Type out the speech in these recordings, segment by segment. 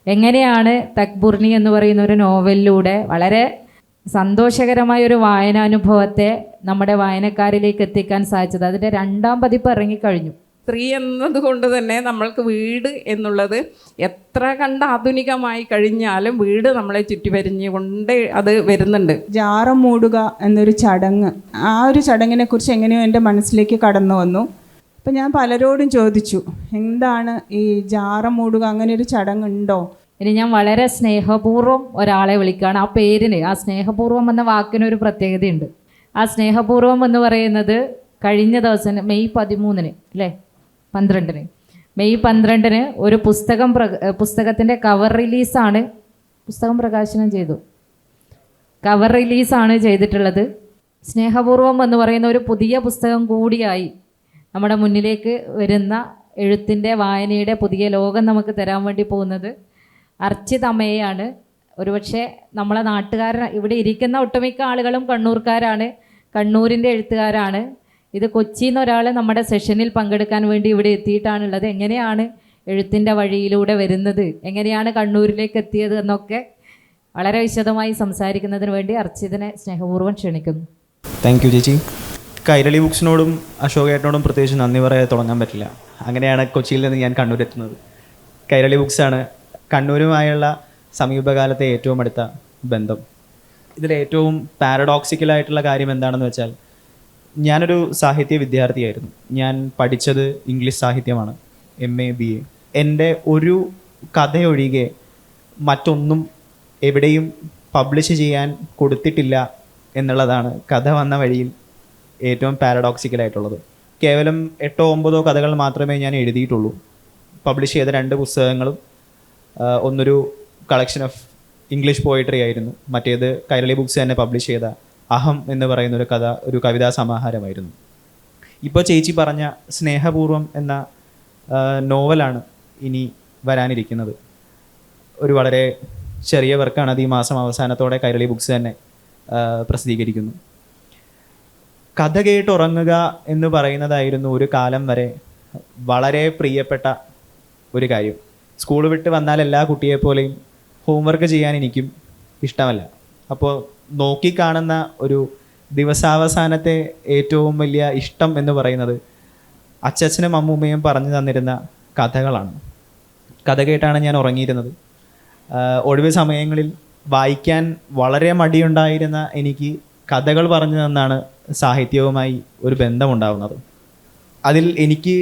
എങ്ങനെയാണ് തക്ബുർണി എന്ന് പറയുന്ന ഒരു നോവലിലൂടെ വളരെ സന്തോഷകരമായ ഒരു വായനാനുഭവത്തെ നമ്മുടെ വായനക്കാരിലേക്ക് എത്തിക്കാൻ സാധിച്ചത്? അതിൻ്റെ 2ാം പതിപ്പ് ഇറങ്ങിക്കഴിഞ്ഞു. സ്ത്രീ എന്നതുകൊണ്ട് തന്നെ നമ്മൾക്ക് വീട് എന്നുള്ളത് എത്ര കണ്ട് ആധുനികമായി കഴിഞ്ഞാലും വീട് നമ്മളെ ചുറ്റിവരിഞ്ഞുകൊണ്ട് അത് വരുന്നുണ്ട്. ജാറം മൂടുക എന്നൊരു ചടങ്ങ്, ആ ഒരു ചടങ്ങിനെ കുറിച്ച് എങ്ങനെയോ എൻ്റെ മനസ്സിലേക്ക് കടന്നു വന്നു. അപ്പം ഞാൻ പലരോടും ചോദിച്ചു, എന്താണ് ഈ ജാറം മൂടുക, അങ്ങനെ ഒരു ചടങ്ങുണ്ടോ? ഇനി ഞാൻ വളരെ സ്നേഹപൂർവ്വം ഒരാളെ വിളിക്കുകയാണ്. ആ പേരിന്, ആ സ്നേഹപൂർവ്വം എന്ന വാക്കിനൊരു പ്രത്യേകതയുണ്ട്. ആ സ്നേഹപൂർവ്വം എന്ന് പറയുന്നത് കഴിഞ്ഞ ദിവസം മെയ് 13 അല്ലേ, 12 മെയ് 12 ഒരു പുസ്തകത്തിൻ്റെ കവർ റിലീസാണ്, പുസ്തകം പ്രകാശനം ചെയ്തു, കവർ റിലീസാണ് ചെയ്തിട്ടുള്ളത്. സ്നേഹപൂർവ്വം എന്ന് പറയുന്ന ഒരു പുതിയ പുസ്തകം കൂടിയായി നമ്മുടെ മുന്നിലേക്ക് വരുന്ന എഴുത്തിൻ്റെ വായനയുടെ പുതിയ ലോകം നമുക്ക് തരാൻ വേണ്ടി പോകുന്നത് അർച്ചിത് അമ്മയാണ്. ഒരുപക്ഷെ നമ്മളെ ഇവിടെ ഇരിക്കുന്ന ഒട്ടുമിക്ക ആളുകളും കണ്ണൂർക്കാരാണ്, കണ്ണൂരിൻ്റെ എഴുത്തുകാരാണ്. ഇത് കൊച്ചിയിൽ നിന്ന് ഒരാൾ നമ്മുടെ സെഷനിൽ പങ്കെടുക്കാൻ വേണ്ടി ഇവിടെ എത്തിയിട്ടാണുള്ളത്. എങ്ങനെയാണ് എഴുത്തിൻ്റെ വഴിയിലൂടെ വരുന്നത്, എങ്ങനെയാണ് കണ്ണൂരിലേക്ക് എത്തിയത് എന്നൊക്കെ വളരെ വിശദമായി സംസാരിക്കുന്നതിന് വേണ്ടി അർച്ചിതിനെ സ്നേഹപൂർവ്വം ക്ഷണിക്കുന്നു. താങ്ക് യു ചേച്ചി. കൈരളി ബുക്സിനോടും അശോകേട്ടനോടും പ്രത്യേകിച്ച് നന്ദി പറയാതെ തുടങ്ങാൻ പറ്റില്ല. അങ്ങനെയാണ് കൊച്ചിയിൽ നിന്ന് ഞാൻ കണ്ണൂരെത്തുന്നത്. കൈരളി ബുക്സാണ് കണ്ണൂരുമായുള്ള സമീപകാലത്തെ ഏറ്റവും അടുത്ത ബന്ധം. ഇതിലേറ്റവും പാരഡോക്സിക്കലായിട്ടുള്ള കാര്യം എന്താണെന്ന് വെച്ചാൽ, ഞാനൊരു സാഹിത്യ വിദ്യാർത്ഥിയായിരുന്നു. ഞാൻ പഠിച്ചത് ഇംഗ്ലീഷ് സാഹിത്യമാണ്, MA BA. എൻ്റെ ഒരു കഥയൊഴികെ മറ്റൊന്നും എവിടെയും പബ്ലിഷ് ചെയ്യാൻ കൊടുത്തിട്ടില്ല എന്നുള്ളതാണ് കഥ വന്ന വഴിയിൽ ഏറ്റവും പാരഡോക്സിക്കലായിട്ടുള്ളത്. കേവലം 8-9 കഥകൾ മാത്രമേ ഞാൻ എഴുതിയിട്ടുള്ളൂ. പബ്ലിഷ് ചെയ്ത 2 പുസ്തകങ്ങളും ഒന്നൊരു കളക്ഷൻ ഓഫ് ഇംഗ്ലീഷ് പോയിട്രി ആയിരുന്നു, മറ്റേത് കൈരളി ബുക്സ് തന്നെ പബ്ലിഷ് ചെയ്ത അഹം എന്ന് പറയുന്ന ഒരു കവിതാ സമാഹാരമായിരുന്നു. ഇപ്പോൾ ചേച്ചി പറഞ്ഞ സ്നേഹപൂർവ്വം എന്ന നോവലാണ് ഇനി വരാനിരിക്കുന്നത്. ഒരു വളരെ ചെറിയ വർക്കാണ്. അത് ഈ മാസം അവസാനത്തോടെ കൈരളി ബുക്സ് തന്നെ പ്രസിദ്ധീകരിക്കുന്നു. കഥ കേട്ടുറങ്ങുക എന്ന് പറയുന്നതായിരുന്നു ഒരു കാലം വരെ വളരെ പ്രിയപ്പെട്ട ഒരു കാര്യം. സ്കൂൾ വിട്ട് വന്നാൽ എല്ലാ കുട്ടിയെപ്പോലെയും ഹോംവർക്ക് ചെയ്യാൻ എനിക്കും ഇഷ്ടമല്ല. അപ്പോൾ നോക്കിക്കാണുന്ന ഒരു ദിവസാവസാനത്തെ ഏറ്റവും വലിയ ഇഷ്ടം എന്ന് പറയുന്നത് അച്ഛനും അമ്മൂമ്മയും പറഞ്ഞു തന്നിരുന്ന കഥകളാണ്. കഥ കേട്ടാണ് ഞാൻ ഉറങ്ങിയിരുന്നത്. ഒഴിവ് സമയങ്ങളിൽ വായിക്കാൻ വളരെ മടിയുണ്ടായിരുന്ന എനിക്ക് കഥകൾ പറഞ്ഞു തന്നാണ് സാഹിത്യവുമായി ഒരു ബന്ധമുണ്ടാവുന്നത്. അതിൽ എനിക്ക്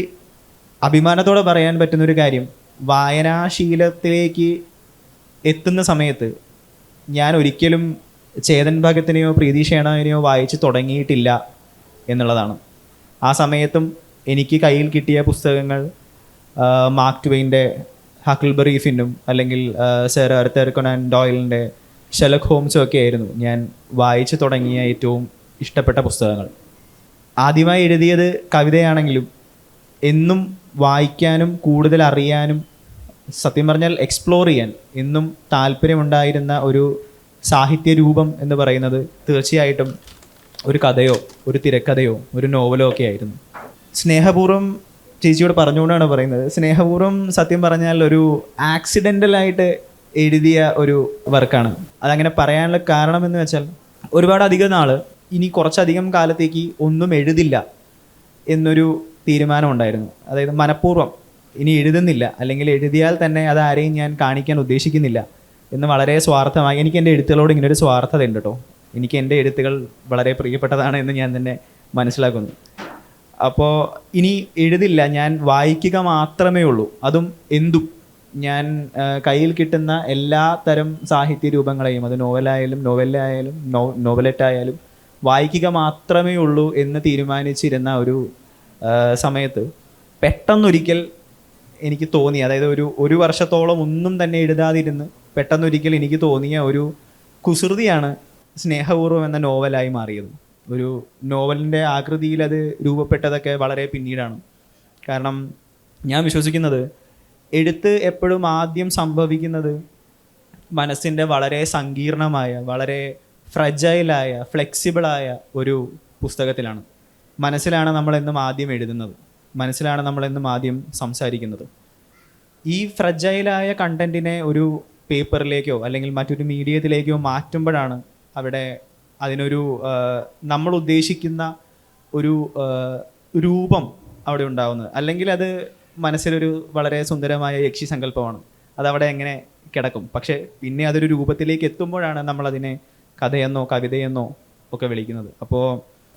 അഭിമാനത്തോടെ പറയാൻ പറ്റുന്നൊരു കാര്യം, വായനാശീലത്തിലേക്ക് എത്തുന്ന സമയത്ത് ഞാൻ ഒരിക്കലും ചേതൻ ഭഗത്തിനെയോ പ്രീതി ഷേണാവിനെയോ വായിച്ച് തുടങ്ങിയിട്ടില്ല എന്നുള്ളതാണ്. ആ സമയത്തും എനിക്ക് കയ്യിൽ കിട്ടിയ പുസ്തകങ്ങൾ മാർക്ക് ട്വെയിൻ്റെ ഹക്കിൾബറി ഫിന്നും അല്ലെങ്കിൽ സർ ആർതർ കൊനാൻ ഡോയിലിൻ്റെ ഷെർലക് ഹോംസും ഒക്കെ ആയിരുന്നു ഞാൻ വായിച്ചു തുടങ്ങിയ ഏറ്റവും ഇഷ്ടപ്പെട്ട പുസ്തകങ്ങൾ. ആദ്യമായി എഴുതിയത് കവിതയാണെങ്കിലും എന്നും വായിക്കാനും കൂടുതൽ അറിയാനും സത്യം പറഞ്ഞാൽ എക്സ്പ്ലോർ ചെയ്യാൻ എന്നും താല്പര്യമുണ്ടായിരുന്ന ഒരു സാഹിത്യ രൂപം എന്ന് പറയുന്നത് തീർച്ചയായിട്ടും ഒരു കഥയോ ഒരു തിരക്കഥയോ ഒരു നോവലോ ഒക്കെ ആയിരുന്നു. സ്നേഹപൂർവ്വം ചേച്ചിയോട് പറഞ്ഞുകൊണ്ടാണ് പറയുന്നത്. സ്നേഹപൂർവ്വം സത്യം പറഞ്ഞാൽ ഒരു ആക്സിഡൻ്റലായിട്ട് എഴുതിയ ഒരു വർക്കാണ്. അതങ്ങനെ പറയാനുള്ള കാരണം എന്ന് വെച്ചാൽ, ഒരുപാട് അധികം നാൾ ഇനി കുറച്ചധികം കാലത്തേക്ക് ഒന്നും എഴുതില്ല എന്നൊരു തീരുമാനം ഉണ്ടായിരുന്നു. അതായത് മനഃപൂർവ്വം ഇനി എഴുതുന്നില്ല, അല്ലെങ്കിൽ എഴുതിയാൽ തന്നെ അത് ആരെയും ഞാൻ കാണിക്കാൻ ഉദ്ദേശിക്കുന്നില്ല എന്ന് വളരെ സ്വാർത്ഥമായി. എനിക്ക് എൻ്റെ എഴുത്തുകളോട് ഇങ്ങനെ ഒരു സ്വാർത്ഥത ഉണ്ട് കേട്ടോ. എനിക്ക് എൻ്റെ എഴുത്തുകൾ വളരെ പ്രിയപ്പെട്ടതാണ് എന്ന് ഞാൻ തന്നെ മനസ്സിലാക്കുന്നു. അപ്പോൾ ഇനി എഴുതില്ല, ഞാൻ വായിക്കുക മാത്രമേ ഉള്ളൂ. അതും എന്തും ഞാൻ കയ്യിൽ കിട്ടുന്ന എല്ലാ തരം സാഹിത്യ രൂപങ്ങളെയും, അത് നോവലായാലും നോവലെറ്റായാലും വായിക്കുക മാത്രമേ ഉള്ളൂ എന്ന് തീരുമാനിച്ചിരുന്ന ഒരു സമയത്ത് പെട്ടെന്നൊരിക്കൽ എനിക്ക് തോന്നി, അതായത് ഒരു വർഷത്തോളം ഒന്നും തന്നെ എഴുതാതിരുന്ന് പെട്ടെന്നൊരിക്കൽ എനിക്ക് തോന്നിയ ഒരു കുസൃതിയാണ് സ്നേഹപൂർവ്വം എന്ന നോവലായി മാറിയത്. ഒരു നോവലിൻ്റെ ആകൃതിയിൽ അത് രൂപപ്പെട്ടതൊക്കെ വളരെ പിന്നീടാണ്. കാരണം ഞാൻ വിശ്വസിക്കുന്നത് എഴുത്ത് എപ്പോഴും ആദ്യം സംഭവിക്കുന്നത് മനസ്സിൻ്റെ വളരെ സങ്കീർണമായ, വളരെ ഫ്രജൈലായ, ഫ്ലെക്സിബിളായ ഒരു പുസ്തകത്തിലാണ്. മനസ്സിലാണ് നമ്മളെന്നും ആദ്യം എഴുതുന്നത്, മനസ്സിലാണ് നമ്മളെന്നും ആദ്യം സംസാരിക്കുന്നത്. ഈ ഫ്രജൈലായ കണ്ടന്റിനെ ഒരു പേപ്പറിലേക്കോ അല്ലെങ്കിൽ മറ്റൊരു മീഡിയത്തിലേക്കോ മാറ്റുമ്പോഴാണ് അവിടെ അതിനൊരു നമ്മൾ ഉദ്ദേശിക്കുന്ന ഒരു രൂപം അവിടെ ഉണ്ടാവുന്നത്. അല്ലെങ്കിൽ അത് മനസ്സിലൊരു വളരെ സുന്ദരമായ യക്ഷി സങ്കല്പമാണ്, അതവിടെ എങ്ങനെ കിടക്കും. പക്ഷെ പിന്നെ അതൊരു രൂപത്തിലേക്ക് എത്തുമ്പോഴാണ് നമ്മളതിനെ കഥയെന്നോ കവിതയെന്നോ ഒക്കെ വിളിക്കുന്നത്. അപ്പോൾ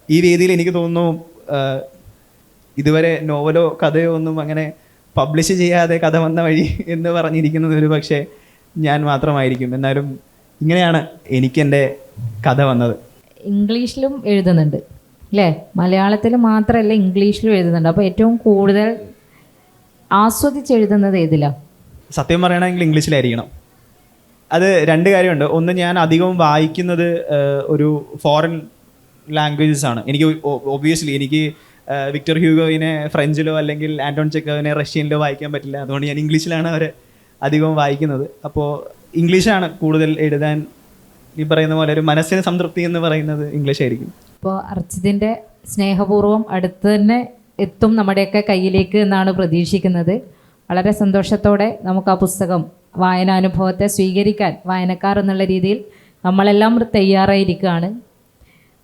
ഈ രീതിയിൽ എനിക്ക് തോന്നുന്നു ഇതുവരെ നോവലോ കഥയോ ഒന്നും അങ്ങനെ പബ്ലിഷ് ചെയ്യാതെ കഥ വന്ന വഴി എന്ന് പറഞ്ഞിരിക്കുന്നത് ഒരു പക്ഷേ ഞാൻ മാത്രമായിരിക്കും. എന്നാലും ഇങ്ങനെയാണ് എനിക്കെൻ്റെ കഥ വന്നത്. ഇംഗ്ലീഷിലും എഴുതുന്നുണ്ട് അല്ലേ? മലയാളത്തിൽ മാത്രമല്ല ഇംഗ്ലീഷിലും എഴുതുന്നുണ്ട്. അപ്പോൾ ഏറ്റവും കൂടുതൽ ആസ്വദിച്ചെഴുതുന്നത് ഏതിലാണ്? സത്യം പറയുകയാണെങ്കിൽ ഇംഗ്ലീഷിലായിരിക്കണം. അത് രണ്ട് കാര്യമുണ്ട്. ഒന്ന്, ഞാൻ അധികവും വായിക്കുന്നത് ഒരു ഫോറിൻ ലാംഗ്വേജസ് ആണ്. എനിക്ക് ഒബ്വിയസ്ലി എനിക്ക് വിക്ടർ ഹ്യൂഗോവിനെ ഫ്രഞ്ചിലോ അല്ലെങ്കിൽ ആന്റോൺ ചെക്കോവിനെ റഷ്യനിലോ വായിക്കാൻ പറ്റില്ല. അതുകൊണ്ട് ഞാൻ ഇംഗ്ലീഷിലാണ് അവരെ അധികവും വായിക്കുന്നത്. അപ്പോൾ ഇംഗ്ലീഷാണ് കൂടുതൽ എഴുതാൻ ഈ പറയുന്ന പോലെ ഒരു മനസ്സിന് സംതൃപ്തി എന്ന് പറയുന്നത് ഇംഗ്ലീഷ് ആയിരിക്കും. ഇപ്പോൾ അർച്ചിതിൻ്റെ സ്നേഹപൂർവ്വം അടുത്ത് തന്നെ എത്തും നമ്മുടെയൊക്കെ കയ്യിലേക്ക് എന്നാണ് പ്രതീക്ഷിക്കുന്നത്. വളരെ സന്തോഷത്തോടെ നമുക്ക് ആ പുസ്തകം വായനാനുഭവത്തെ സ്വീകരിക്കാൻ വായനക്കാർ എന്നുള്ള രീതിയിൽ നമ്മളെല്ലാം തയ്യാറായിരിക്കുകയാണ്.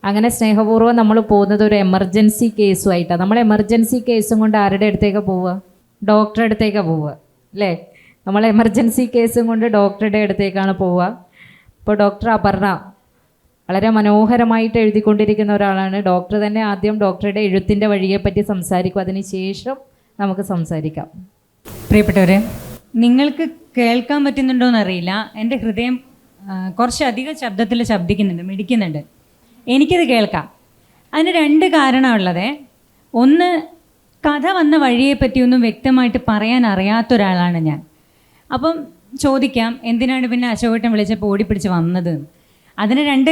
അങ്ങനെ സ്നേഹപൂർവ്വം നമ്മൾ പോകുന്നത് ഒരു എമർജൻസി കേസുമായിട്ടാണ്. നമ്മൾ എമർജൻസി കേസും കൊണ്ട് ആരുടെ അടുത്തേക്ക് പോവുക? ഡോക്ടറുടെ അടുത്തേക്കാണ് പോവുക അല്ലേ? നമ്മൾ എമർജൻസി കേസും കൊണ്ട് ഡോക്ടറുടെ അടുത്തേക്കാണ് പോവുക. ഇപ്പോൾ ഡോക്ടർ അപർണ വളരെ മനോഹരമായിട്ട് എഴുതിക്കൊണ്ടിരിക്കുന്ന ഒരാളാണ്. ഡോക്ടർ തന്നെ ആദ്യം ഡോക്ടറുടെ എഴുത്തിൻ്റെ വഴിയെപ്പറ്റി സംസാരിക്കും, അതിന് ശേഷം നമുക്ക് സംസാരിക്കാം. പ്രിയപ്പെട്ടവരെ, നിങ്ങൾക്ക് കേൾക്കാൻ പറ്റുന്നുണ്ടോയെന്നറിയില്ല, എൻ്റെ ഹൃദയം കുറച്ചധികം ശബ്ദത്തിൽ ശബ്ദിക്കുന്നുണ്ട്, മിടിക്കുന്നുണ്ട്. എനിക്കത് കേൾക്കാം. അതിന് രണ്ട് കാരണമുള്ളത്. ഒന്ന്, കഥ വന്ന വഴിയെപ്പറ്റിയൊന്നും വ്യക്തമായിട്ട് പറയാൻ അറിയാത്ത ഒരാളാണ് ഞാൻ. അപ്പം ചോദിക്കാം, എന്തിനാണ് പിന്നെ അശോകേട്ടൻ വിളിച്ചപ്പോൾ ഓടിപ്പിടിച്ച് വന്നത്? അതിനും രണ്ട്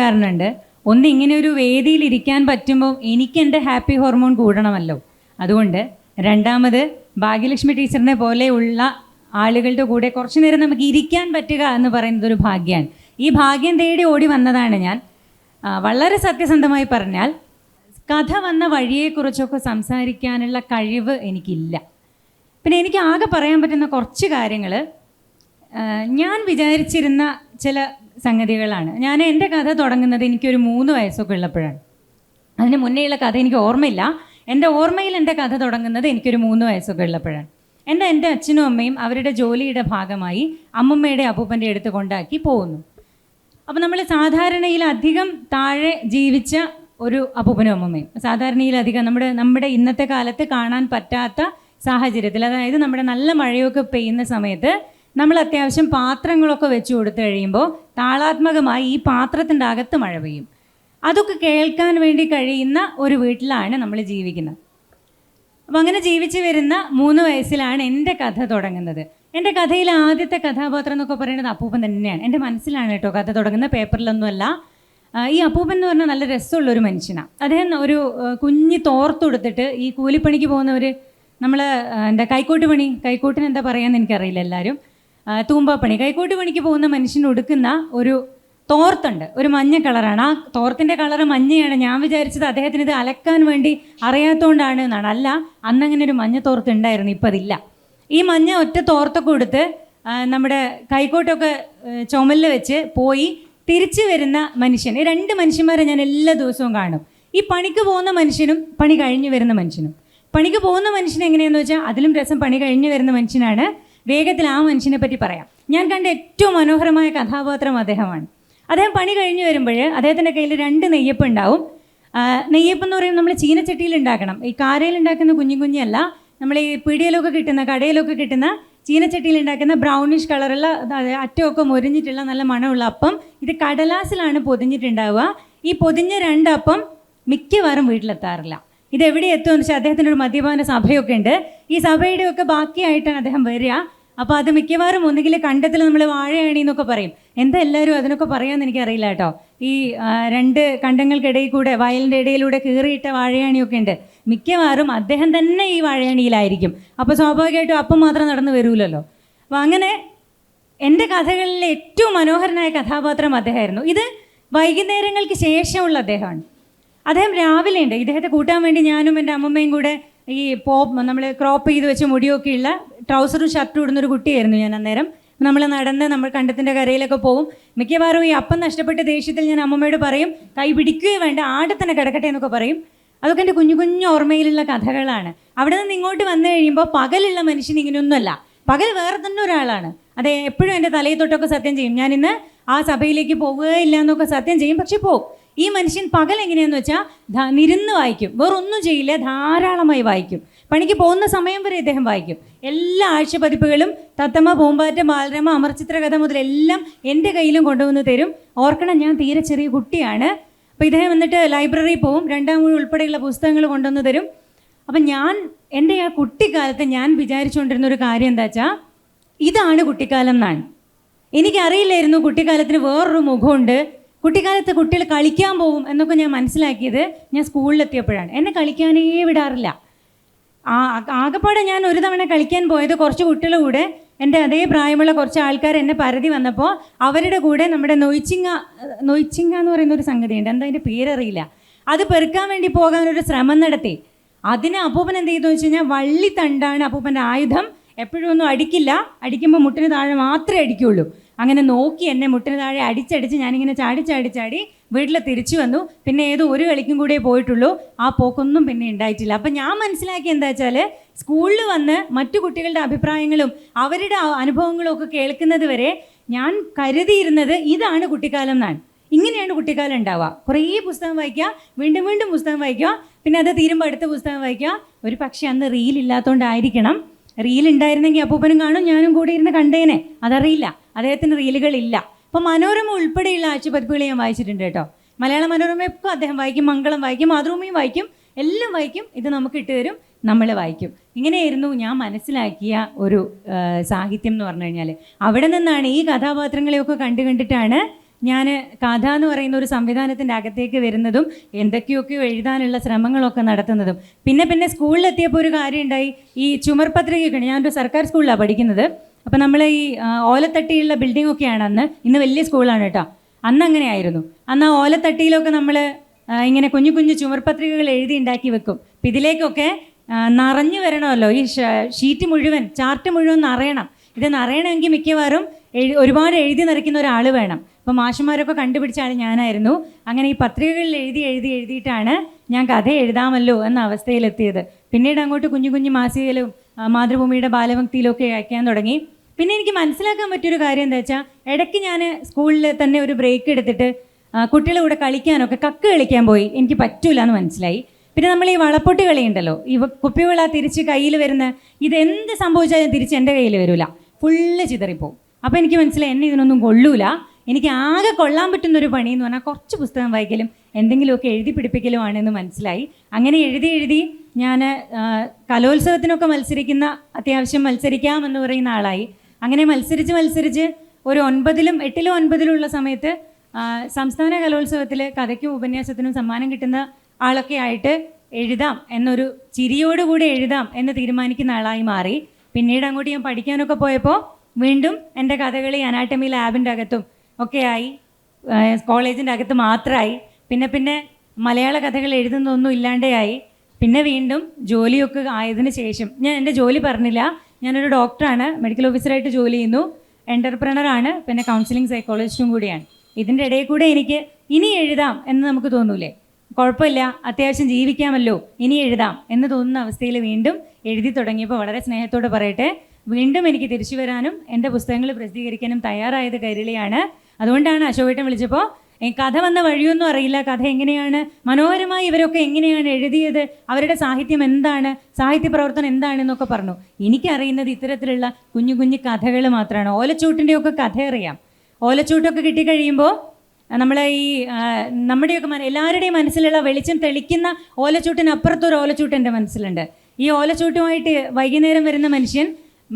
കാരണമുണ്ട്. ഒന്ന്, ഇങ്ങനെ ഒരു വേദിയിൽ ഇരിക്കാൻ പറ്റുമ്പോൾ എനിക്ക് എൻ്റെ ഹാപ്പി ഹോർമോൺ കൂടണമല്ലോ, അതുകൊണ്ട്. രണ്ടാമത്, ഭാഗ്യലക്ഷ്മി ടീച്ചറിനെ പോലെയുള്ള ആളുകളുടെ കൂടെ കുറച്ചു നേരം നമുക്ക് ഇരിക്കാൻ പറ്റുക എന്ന് പറയുന്നത് ഒരു ഭാഗ്യമാണ്. ഈ ഭാഗ്യം തേടി ഓടി വന്നതാണ് ഞാൻ. വളരെ സത്യസന്ധമായി പറഞ്ഞാൽ കഥ വന്ന വഴിയെക്കുറിച്ചൊക്കെ സംസാരിക്കാനുള്ള കഴിവ് എനിക്കില്ല. പിന്നെ എനിക്ക് ആകെ പറയാൻ പറ്റുന്ന കുറച്ച് കാര്യങ്ങൾ, ഞാൻ വിചാരിച്ചിരുന്ന ചില സംഗതികളാണ്. ഞാൻ എൻ്റെ കഥ തുടങ്ങുന്നത് എനിക്കൊരു 3 വയസ്സൊക്കെ ഉള്ളപ്പോഴാണ്. അതിന് മുന്നേയുള്ള കഥ എനിക്ക് ഓർമ്മയില്ല. എൻ്റെ ഓർമ്മയിൽ എൻ്റെ കഥ തുടങ്ങുന്നത് എനിക്കൊരു 3 വയസ്സൊക്കെ ഉള്ളപ്പോഴാണ്. എൻ്റെ അച്ഛനും അമ്മയും അവരുടെ ജോലിയുടെ ഭാഗമായി അമ്മമ്മയുടെ അപ്പൂപ്പൻ്റെ അടുത്ത് കൊണ്ടാക്കി പോകുന്നു. അപ്പോൾ നമ്മൾ സാധാരണയിലധികം താഴെ ജീവിച്ച ഒരു അപ്പൂപ്പനും അമ്മമ്മയും, സാധാരണയിലധികം നമ്മുടെ ഇന്നത്തെ കാലത്ത് കാണാൻ പറ്റാത്ത സാഹചര്യത്തിൽ, അതായത് നമ്മുടെ നല്ല മഴയൊക്കെ പെയ്യുന്ന സമയത്ത് നമ്മൾ അത്യാവശ്യം പാത്രങ്ങളൊക്കെ വെച്ച് കൊടുത്തു കഴിയുമ്പോൾ താളാത്മകമായി ഈ പാത്രത്തിൻ്റെ അകത്ത് മഴ പെയ്യും. അതൊക്കെ കേൾക്കാൻ വേണ്ടി കഴിയുന്ന ഒരു വീട്ടിലാണ് നമ്മൾ ജീവിക്കുന്നത്. അപ്പം അങ്ങനെ ജീവിച്ച് വരുന്ന 3 വയസ്സിലാണ് എൻ്റെ കഥ തുടങ്ങുന്നത്. എൻ്റെ കഥയിലെ ആദ്യത്തെ കഥാപാത്രം എന്നൊക്കെ പറയുന്നത് അപ്പൂപ്പൻ തന്നെയാണ്. എൻ്റെ മനസ്സിലാണ് കേട്ടോ കഥ തുടങ്ങുന്ന, പേപ്പറിലൊന്നുമല്ല. ഈ അപ്പൂപ്പൻ എന്ന് പറഞ്ഞാൽ നല്ല രസമുള്ളൊരു മനുഷ്യനാണ്. അദ്ദേഹം ഒരു കുഞ്ഞ് തോർത്തെടുത്തിട്ട് ഈ കൂലിപ്പണിക്ക് പോകുന്നവർ, നമ്മൾ എന്താ കൈക്കോട്ടിന് എന്താ പറയാമെന്ന് എനിക്കറിയില്ല, എല്ലാവരും തൂമ്പാപ്പണി, കൈക്കോട്ട് പണിക്ക് പോകുന്ന മനുഷ്യൻ ഉടുക്കുന്ന ഒരു തോർത്തുണ്ട്, ഒരു മഞ്ഞ കളറാണ്. ആ തോർത്തിൻ്റെ കളറ് മഞ്ഞയാണ്. ഞാൻ വിചാരിച്ചത് അദ്ദേഹത്തിന് ഇത് അലക്കാൻ വേണ്ടി അറിയാത്തതുകൊണ്ടാണ് എന്നാണ്. അല്ല, അന്നങ്ങനെ ഒരു മഞ്ഞ തോർത്ത് ഉണ്ടായിരുന്നു, ഇപ്പം അതില്ല. ഈ മഞ്ഞ ഒറ്റ തോർത്തൊക്കെ കൊടുത്ത് നമ്മുടെ കൈക്കോട്ടൊക്കെ ചുമലിൽ വെച്ച് പോയി തിരിച്ചു വരുന്ന മനുഷ്യൻ. ഈ 2 മനുഷ്യന്മാരെ ഞാൻ എല്ലാ ദിവസവും കാണും. ഈ പണിക്ക് പോകുന്ന മനുഷ്യനും പണി കഴിഞ്ഞ് വരുന്ന മനുഷ്യനും. പണിക്ക് പോകുന്ന മനുഷ്യൻ എങ്ങനെയാണെന്ന് വെച്ചാൽ അതിലും രസം പണി കഴിഞ്ഞ് വരുന്ന മനുഷ്യനാണ്. വേഗത്തിൽ ആ മനുഷ്യനെ പറ്റി പറയാം. ഞാൻ കണ്ട ഏറ്റവും മനോഹരമായ കഥാപാത്രം അദ്ദേഹമാണ്. അദ്ദേഹം പണി കഴിഞ്ഞ് വരുമ്പോൾ അദ്ദേഹത്തിൻ്റെ കയ്യിൽ 2 നെയ്യപ്പം ഉണ്ടാവും. നെയ്യപ്പം എന്ന് പറയുമ്പോൾ നമ്മൾ ചീനച്ചട്ടിയിൽ ഉണ്ടാക്കണം. ഈ കാരയിൽ ഉണ്ടാക്കുന്ന കുഞ്ഞല്ല, നമ്മൾ ഈ പീടികയിലൊക്കെ കിട്ടുന്ന, കടയിലൊക്കെ കിട്ടുന്ന ചീനച്ചട്ടിയിൽ ഉണ്ടാക്കുന്ന ബ്രൗണിഷ് കളറുള്ള, അറ്റമൊക്കെ മൊരിഞ്ഞിട്ടുള്ള നല്ല മണമുള്ള അപ്പം. ഇത് കടലാസിലാണ് പൊതിഞ്ഞിട്ടുണ്ടാവുക. ഈ പൊതിഞ്ഞ 2 അപ്പം മിക്കവാറും വീട്ടിലെത്താറില്ല. ഇതെവിടെ എത്തുമെന്ന് വെച്ചാൽ അദ്ദേഹത്തിൻ്റെ ഒരു മദ്യപാന സഭയൊക്കെ ഉണ്ട്. ഈ സഭയുടെയൊക്കെ ബാക്കിയായിട്ടാണ് അദ്ദേഹം വരിക. അപ്പോൾ അത് മിക്കവാറും ഒന്നുകിൽ കണ്ടത്തിൽ നമ്മൾ വാഴയണി എന്നൊക്കെ പറയും. എന്താ എല്ലാവരും അതിനൊക്കെ പറയാമെന്ന് എനിക്കറിയില്ല കേട്ടോ. ഈ 2 കണ്ടങ്ങൾക്കിടയിൽ കൂടെ, വയലിൻ്റെ ഇടയിലൂടെ കീറിയിട്ട വാഴയണിയൊക്കെ ഉണ്ട്. മിക്കവാറും അദ്ദേഹം തന്നെ ഈ വാഴയണിയിലായിരിക്കും. അപ്പോൾ സ്വാഭാവികമായിട്ടും അപ്പം മാത്രം നടന്നു വരൂലല്ലോ. അപ്പോൾ അങ്ങനെ എൻ്റെ കഥകളിലെ ഏറ്റവും മനോഹരനായ കഥാപാത്രം അദ്ദേഹമായിരുന്നു. ഇത് വൈകുന്നേരങ്ങൾക്ക് ശേഷമുള്ള അദ്ദേഹമാണ്. അദ്ദേഹം രാവിലെ ഉണ്ട്. ഇദ്ദേഹത്തെ കൂട്ടാൻ വേണ്ടി ഞാനും എൻ്റെ അമ്മമ്മയും കൂടെ ഈ നമ്മൾ ക്രോപ്പ് ചെയ്ത് വെച്ച മുടിയൊക്കെയുള്ള ട്രൗസറും ഷർട്ടും ഇടുന്നൊരു കുട്ടിയായിരുന്നു ഞാൻ അന്നേരം. നമ്മൾ നടന്ന് നമ്മൾ കണ്ടത്തിൻ്റെ കരയിലൊക്കെ പോകും. മിക്കവാറും ഈ അപ്പം നഷ്ടപ്പെട്ട ദേഷ്യത്തിൽ ഞാൻ അമ്മമ്മയോട് പറയും, കൈ പിടിക്കുകയോ വേണ്ട, ആടെ തന്നെ കിടക്കട്ടെ എന്നൊക്കെ പറയും. അതൊക്കെ എൻ്റെ കുഞ്ഞു കുഞ്ഞു ഓർമ്മയിലുള്ള കഥകളാണ്. അവിടെ നിന്ന് ഇങ്ങോട്ട് വന്നു കഴിയുമ്പോൾ പകലുള്ള മനുഷ്യൻ ഇങ്ങനെയൊന്നുമല്ല, പകൽ വേറെ തന്നെ ഒരാളാണ്. അതെ, എപ്പോഴും എൻ്റെ തലയിൽ തൊട്ടൊക്കെ സത്യം ചെയ്യും, ഞാനിന്ന് ആ സഭയിലേക്ക് പോവുകയില്ല എന്നൊക്കെ സത്യം ചെയ്യും. പക്ഷെ പോവും. ഈ മനുഷ്യൻ പകൽ എങ്ങനെയാണെന്ന് വെച്ചാൽ നിരുന്ന് വായിക്കും, വേറൊന്നും ചെയ്യില്ല, ധാരാളമായി വായിക്കും. പണിക്ക് പോകുന്ന സമയം വരെ ഇദ്ദേഹം വായിക്കും. എല്ലാ ആഴ്ച പതിപ്പുകളും തത്തമ്മ, പൂമ്പാറ്റ, ബാലരമ, അമർചിത്ര കഥ മുതലെല്ലാം എൻ്റെ കയ്യിലും കൊണ്ടുവന്ന് തരും. ഓർക്കണം, ഞാൻ തീരെ ചെറിയ കുട്ടിയാണ്. അപ്പോൾ ഇദ്ദേഹം എന്നിട്ട് ലൈബ്രറിയിൽ പോവും, 2ാം മൊഴി ഉൾപ്പെടെയുള്ള പുസ്തകങ്ങൾ കൊണ്ടുവന്ന് തരും. അപ്പം ഞാൻ എൻ്റെ ആ കുട്ടിക്കാലത്ത് ഞാൻ വിചാരിച്ചുകൊണ്ടിരുന്ന ഒരു കാര്യം എന്താ വെച്ചാൽ, ഇതാണ് കുട്ടിക്കാലം എന്നാണ്. എനിക്കറിയില്ലായിരുന്നു കുട്ടിക്കാലത്തിന് വേറൊരു മുഖമുണ്ട്. കുട്ടിക്കാലത്ത് കുട്ടികൾ കളിക്കാൻ പോകും എന്നൊക്കെ ഞാൻ മനസ്സിലാക്കിയത് ഞാൻ സ്കൂളിലെത്തിയപ്പോഴാണ്. എന്നെ കളിക്കാനേ വിടാറില്ല. ആകെപ്പാടെ ഞാൻ ഒരു തവണ കളിക്കാൻ പോയത് കുറച്ച് കുട്ടികളുടെ കൂടെ, എൻ്റെ അതേ പ്രായമുള്ള കുറച്ച് ആൾക്കാർ എന്നെ പരതി വന്നപ്പോൾ അവരുടെ കൂടെ നമ്മുടെ നൊയ്ച്ചിങ്ങ എന്ന് പറയുന്നൊരു സംഗതിയുണ്ട്, എന്താ അതിൻ്റെ പേരറിയില്ല, അത് പെറുക്കാൻ വേണ്ടി പോകാനൊരു ശ്രമം നടത്തി. അതിന് അപ്പൂപ്പൻ എന്ത് ചെയ്തു വെച്ച് കഴിഞ്ഞാൽ, വള്ളിത്തണ്ടാണ് അപ്പൂപ്പൻ്റെ ആയുധം. എപ്പോഴും ഒന്നും അടിക്കില്ല, അടിക്കുമ്പോൾ മുട്ടിന് താഴെ മാത്രമേ അടിക്കുകയുള്ളൂ. അങ്ങനെ നോക്കി എന്നെ മുട്ടിന് താഴെ അടിച്ചടിച്ച് ഞാനിങ്ങനെ ചാടി വീട്ടിൽ തിരിച്ചു വന്നു. പിന്നെ ഏതോ ഒരു കളിക്കും കൂടിയേ പോയിട്ടുള്ളൂ. ആ പോക്കൊന്നും പിന്നെ ഉണ്ടായിട്ടില്ല. അപ്പം ഞാൻ മനസ്സിലാക്കി എന്താ വെച്ചാൽ, സ്കൂളിൽ വന്ന് മറ്റു കുട്ടികളുടെ അഭിപ്രായങ്ങളും അവരുടെ അനുഭവങ്ങളും ഒക്കെ കേൾക്കുന്നത് വരെ ഞാൻ കരുതിയിരുന്നത് ഇതാണ് കുട്ടിക്കാലം എന്നാണ്. ഇങ്ങനെയാണ് കുട്ടിക്കാലം ഉണ്ടാവുക. കുറേ പുസ്തകം വായിക്കുക, വീണ്ടും വീണ്ടും പുസ്തകം വായിക്കുക, പിന്നെ അത് തീരുമ്പോൾ അടുത്ത പുസ്തകം വായിക്കുക. ഒരു പക്ഷേ അന്ന് റീലില്ലാത്തതുകൊണ്ടായിരിക്കണം. റീലുണ്ടായിരുന്നെങ്കിൽ അപ്പൂപ്പനും കാണും, ഞാനും കൂടി ഇരുന്ന് കണ്ടേനെ. അതറിയില്ല, അദ്ദേഹത്തിന് റീലുകളില്ല. അപ്പോൾ മനോരമ ഉൾപ്പെടെയുള്ള ആഴ്ചപ്പതിപ്പുകൾ ഞാൻ വായിച്ചിട്ടുണ്ട് കേട്ടോ. മലയാള മനോരമയൊക്കെ അദ്ദേഹം വായിക്കും, മംഗളം വായിക്കും, മാതൃഭൂമിയും വായിക്കും, എല്ലാം വായിക്കും. ഇത് നമുക്ക് ഇട്ട് തരും, നമ്മൾ വായിക്കും. ഇങ്ങനെയായിരുന്നു ഞാൻ മനസ്സിലാക്കിയ ഒരു സാഹിത്യം എന്ന് പറഞ്ഞു കഴിഞ്ഞാൽ. അവിടെ നിന്നാണ് ഈ കഥാപാത്രങ്ങളെയൊക്കെ കണ്ടിട്ടാണ് ഞാൻ കഥ എന്ന് പറയുന്ന ഒരു സംവിധാനത്തിൻ്റെ അകത്തേക്ക് വരുന്നതും എന്തൊക്കെയൊക്കെയോ എഴുതാനുള്ള ശ്രമങ്ങളൊക്കെ നടത്തുന്നതും. പിന്നെ സ്കൂളിലെത്തിയപ്പോൾ ഒരു കാര്യം ഉണ്ടായി. ഈ ചുമർ പത്രികയൊക്കെ, ഞാനൊരു സർക്കാർ സ്കൂളിലാണ് പഠിക്കുന്നത്. അപ്പോൾ നമ്മൾ ഈ ഓലത്തട്ടിയുള്ള ബിൽഡിങ്ങൊക്കെയാണ് അന്ന്. ഇന്ന് വലിയ സ്കൂളാണ് കേട്ടോ. അന്ന് അങ്ങനെ ആയിരുന്നു. അന്ന് ആ ഓലത്തട്ടിയിലൊക്കെ നമ്മൾ ഇങ്ങനെ കുഞ്ഞു കുഞ്ഞു ചുമർപത്രികകൾ എഴുതി ഉണ്ടാക്കി വെക്കും. അപ്പം ഇതിലേക്കൊക്കെ നിറഞ്ഞു വരണമല്ലോ, ഈ ഷീറ്റ് മുഴുവൻ, ചാർട്ട് മുഴുവൻ നിറയണം. ഇത് നിറയണമെങ്കിൽ മിക്കവാറും ഒരുപാട് എഴുതി നിറയ്ക്കുന്ന ഒരാൾ വേണം. അപ്പോൾ മാഷന്മാരൊക്കെ കണ്ടുപിടിച്ച ആൾ ഞാനായിരുന്നു. അങ്ങനെ ഈ പത്രികകളിൽ എഴുതിയിട്ടാണ് ഞാൻ കഥ എഴുതാമല്ലോ എന്ന അവസ്ഥയിലെത്തിയത്. പിന്നീട് അങ്ങോട്ട് കുഞ്ഞു കുഞ്ഞു മാസികയിലും മാതൃഭൂമിയുടെ ബാലഭക്തിയിലും ഒക്കെ അയക്കാൻ തുടങ്ങി. പിന്നെ എനിക്ക് മനസ്സിലാക്കാൻ പറ്റിയൊരു കാര്യം എന്താ വെച്ചാൽ, ഇടയ്ക്ക് ഞാൻ സ്കൂളിൽ തന്നെ ഒരു ബ്രേക്ക് എടുത്തിട്ട് കുട്ടികളുടെ കൂടെ കളിക്കാനൊക്കെ കക്ക് കളിക്കാൻ പോയി. എനിക്ക് പറ്റൂല എന്ന് മനസ്സിലായി. പിന്നെ നമ്മൾ ഈ വളപ്പൊട്ട് കളിയുണ്ടല്ലോ, ഈ കുപ്പിവിള തിരിച്ച് കയ്യിൽ വരുന്ന, ഇതെന്ത് സംഭവിച്ചാലും തിരിച്ച് എൻ്റെ കയ്യിൽ വരില്ല, ഫുള്ള് ചിതറിപ്പോവും. അപ്പോൾ എനിക്ക് മനസ്സിലായി എന്നെ ഇതിനൊന്നും കൊള്ളൂല. എനിക്ക് ആകെ കൊള്ളാൻ പറ്റുന്നൊരു പണി എന്ന് പറഞ്ഞാൽ കുറച്ച് പുസ്തകം വായിക്കലും എന്തെങ്കിലുമൊക്കെ എഴുതി പിടിപ്പിക്കലും ആണെന്ന് മനസ്സിലായി. അങ്ങനെ എഴുതി ഞാൻ കലോത്സവത്തിനൊക്കെ അത്യാവശ്യം മത്സരിക്കാമെന്ന് പറയുന്ന ആളായി. അങ്ങനെ മത്സരിച്ച് ഒരു 9ലും 8ലും 9ലും സമയത്ത് സംസ്ഥാന കലോത്സവത്തിൽ കഥയ്ക്കും ഉപന്യാസത്തിനും സമ്മാനം കിട്ടുന്ന ആളൊക്കെ ആയിട്ട് എഴുതാം എന്നൊരു ചിരിയോടുകൂടി എഴുതാം എന്ന് തീരുമാനിക്കുന്ന ആളായി മാറി. പിന്നീട് അങ്ങോട്ട് ഞാൻ പഠിക്കാനൊക്കെ പോയപ്പോൾ വീണ്ടും എൻ്റെ കഥകൾ അനാട്ടമി ലാബിൻ്റെ അകത്തും ഒക്കെ ആയി, കോളേജിൻ്റെ അകത്ത് മാത്രമായി. പിന്നെ മലയാള കഥകൾ എഴുതുന്നതൊന്നും ഇല്ലാണ്ടായി. പിന്നെ വീണ്ടും ജോലിയൊക്കെ ആയതിനു ശേഷം, ഞാൻ എൻ്റെ ജോലി പറഞ്ഞില്ല, ഞാനൊരു ഡോക്ടറാണ്, മെഡിക്കൽ ഓഫീസറായിട്ട് ജോലി ചെയ്യുന്നു, എൻ്റർപ്രണറാണ്, പിന്നെ കൗൺസിലിംഗ് സൈക്കോളജിസ്റ്റും കൂടിയാണ്. ഇതിൻ്റെ ഇടയിൽ കൂടെ എനിക്ക് ഇനി എഴുതാം എന്ന് നമുക്ക് തോന്നൂലേ, കുഴപ്പമില്ല, അത്യാവശ്യം ജീവിക്കാമല്ലോ, ഇനി എഴുതാം എന്ന് തോന്നുന്ന അവസ്ഥയിൽ വീണ്ടും എഴുതി തുടങ്ങിയപ്പോൾ വളരെ സ്നേഹത്തോടെ പറയട്ടെ, വീണ്ടും എനിക്ക് തിരിച്ചു വരാനും എൻ്റെ പുസ്തകങ്ങൾ പ്രസിദ്ധീകരിക്കാനും തയ്യാറായത് കൈരളിയാണ്. അതുകൊണ്ടാണ് അശോകേട്ടൻ വിളിച്ചപ്പോൾ കഥ വന്ന വഴിയൊന്നും അറിയില്ല, കഥ എങ്ങനെയാണ് മനോഹരമായി ഇവരൊക്കെ എങ്ങനെയാണ് എഴുതിയത്, അവരുടെ സാഹിത്യം എന്താണ്, സാഹിത്യ പ്രവർത്തനം എന്താണെന്നൊക്കെ പറഞ്ഞു. എനിക്കറിയുന്നത് ഇത്തരത്തിലുള്ള കുഞ്ഞു കുഞ്ഞു കഥകൾ മാത്രമാണ്. ഓലച്ചൂട്ടിൻ്റെയൊക്കെ കഥ അറിയാം. ഓലച്ചൂട്ടൊക്കെ കിട്ടിക്കഴിയുമ്പോൾ നമ്മൾ ഈ നമ്മുടെയൊക്കെ എല്ലാവരുടെയും മനസ്സിലുള്ള വെളിച്ചം തെളിക്കുന്ന ഓലച്ചൂട്ടിനപ്പുറത്തൊരു ഓലച്ചൂട്ട് എൻ്റെ മനസ്സിലുണ്ട്. ഈ ഓലച്ചൂട്ടുമായിട്ട് വൈകുന്നേരം വരുന്ന മനുഷ്യൻ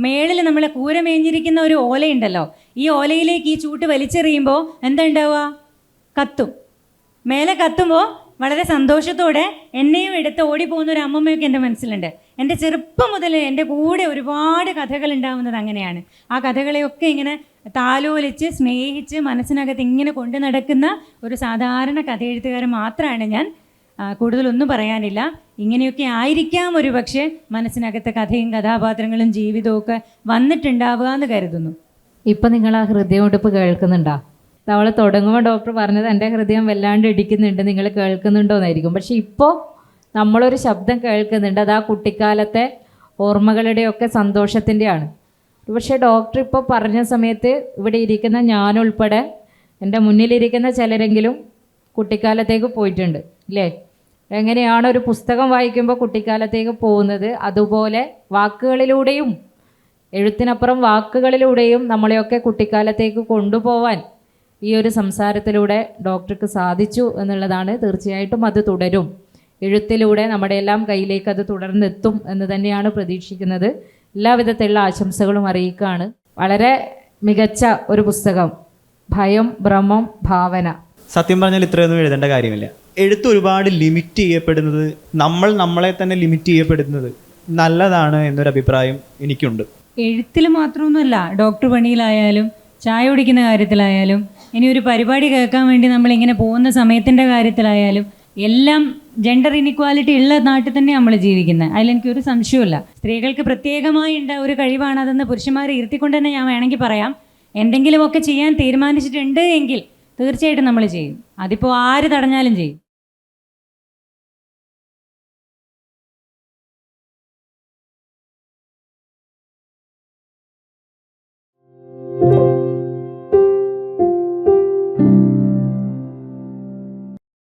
മേളിൽ നമ്മളെ കൂര മേഞ്ഞിരിക്കുന്ന ഒരു ഓലയുണ്ടല്ലോ, ഈ ഓലയിലേക്ക് ഈ ചൂട്ട് വലിച്ചെറിയുമ്പോൾ എന്താ ഉണ്ടാവുക? കത്തും. മേലെ കത്തുമ്പോൾ വളരെ സന്തോഷത്തോടെ എന്നെയും എടുത്ത് ഓടിപ്പോകുന്ന ഒരു അമ്മമ്മയൊക്കെ എൻ്റെ മനസ്സിലുണ്ട്. എൻ്റെ ചെറുപ്പം മുതൽ എൻ്റെ കൂടെ ഒരുപാട് കഥകൾ ഉണ്ടാവുന്നത് അങ്ങനെയാണ്. ആ കഥകളെയൊക്കെ ഇങ്ങനെ താലോലിച്ച് സ്നേഹിച്ച് മനസ്സിനകത്ത് ഇങ്ങനെ കൊണ്ടു നടക്കുന്ന ഒരു സാധാരണ കഥയെഴുത്തുകാരൻ മാത്രമാണ് ഞാൻ. കൂടുതലൊന്നും പറയാനില്ല. ഇങ്ങനെയൊക്കെ ആയിരിക്കാം ഒരു പക്ഷേ മനസ്സിനകത്തെ കഥയും കഥാപാത്രങ്ങളും ജീവിതവും ഒക്കെ വന്നിട്ടുണ്ടാവുക എന്ന് കരുതുന്നു. ഇപ്പം നിങ്ങൾ ആ ഹൃദയമിടിപ്പ് കേൾക്കുന്നുണ്ടോ? അവൾ തുടങ്ങുമ്പോൾ ഡോക്ടർ പറഞ്ഞത് എൻ്റെ ഹൃദയം വല്ലാണ്ട് ഇടിക്കുന്നുണ്ട്, നിങ്ങൾ കേൾക്കുന്നുണ്ടോയെന്നായിരിക്കും. പക്ഷെ ഇപ്പോൾ നമ്മളൊരു ശബ്ദം കേൾക്കുന്നുണ്ട്, അത് ആ കുട്ടിക്കാലത്തെ ഓർമ്മകളുടെയൊക്കെ സന്തോഷത്തിൻ്റെയാണ്. പക്ഷേ ഡോക്ടർ ഇപ്പോൾ പറഞ്ഞ സമയത്ത് ഇവിടെ ഇരിക്കുന്ന ഞാനുൾപ്പെടെ എൻ്റെ മുന്നിലിരിക്കുന്ന ചിലരെങ്കിലും കുട്ടിക്കാലത്തേക്ക് പോയിട്ടുണ്ട് അല്ലേ? എങ്ങനെയാണ് ഒരു പുസ്തകം വായിക്കുമ്പോൾ കുട്ടിക്കാലത്തേക്ക് പോകുന്നത്, അതുപോലെ വാക്കുകളിലൂടെയും എഴുത്തിനപ്പുറം വാക്കുകളിലൂടെയും നമ്മളെയൊക്കെ കുട്ടിക്കാലത്തേക്ക് കൊണ്ടുപോവാൻ ഈ ഒരു സംസാരത്തിലൂടെ ഡോക്ടർക്ക് സാധിച്ചു എന്നുള്ളതാണ്. തീർച്ചയായിട്ടും അത് തുടരും, എഴുത്തിലൂടെ നമ്മുടെ എല്ലാം കയ്യിലേക്ക് അത് തുടർന്നെത്തും എന്ന് തന്നെയാണ് പ്രതീക്ഷിക്കുന്നത്. എല്ലാവിധത്തിലുള്ള ആശംസകളും അറിയിക്കുകയാണ്. വളരെ മികച്ച ഒരു പുസ്തകം, ഭയം, ഭ്രമം, ഭാവന. സത്യം പറഞ്ഞാൽ ഇത്രയൊന്നും എഴുതേണ്ട കാര്യമില്ല. എഴുത്ത് ഒരുപാട് ലിമിറ്റ് ചെയ്യപ്പെടുന്നത്, നമ്മളെ തന്നെ ലിമിറ്റ് ചെയ്യപ്പെടുന്നത് നല്ലതാണ് എന്നൊരു അഭിപ്രായം എനിക്കുണ്ട്. എഴുത്തിൽ മാത്രമൊന്നുമല്ല, ഡോക്ടർ പണിയിലായാലും ചായ കുടിക്കുന്ന കാര്യത്തിലായാലും ഇനി ഒരു പരിപാടി കേൾക്കാൻ വേണ്ടി നമ്മളിങ്ങനെ പോകുന്ന സമയത്തിൻ്റെ കാര്യത്തിലായാലും എല്ലാം ജെൻഡർ ഇനിക്വാലിറ്റി ഉള്ള നാട്ടിൽ തന്നെ നമ്മൾ ജീവിക്കുന്നത്. അതിലെനിക്കൊരു സംശയമില്ല. സ്ത്രീകൾക്ക് പ്രത്യേകമായി ഉണ്ട ഒരു കഴിവാണ് അതെന്ന് പുരുഷന്മാരെ ഇരുത്തിക്കൊണ്ട് തന്നെ ഞാൻ വേണമെങ്കിൽ പറയാം. എന്തെങ്കിലുമൊക്കെ ചെയ്യാൻ തീരുമാനിച്ചിട്ടുണ്ട് എങ്കിൽ തീർച്ചയായിട്ടും നമ്മൾ ചെയ്യും. അതിപ്പോൾ ആര് തടഞ്ഞാലും ചെയ്യും.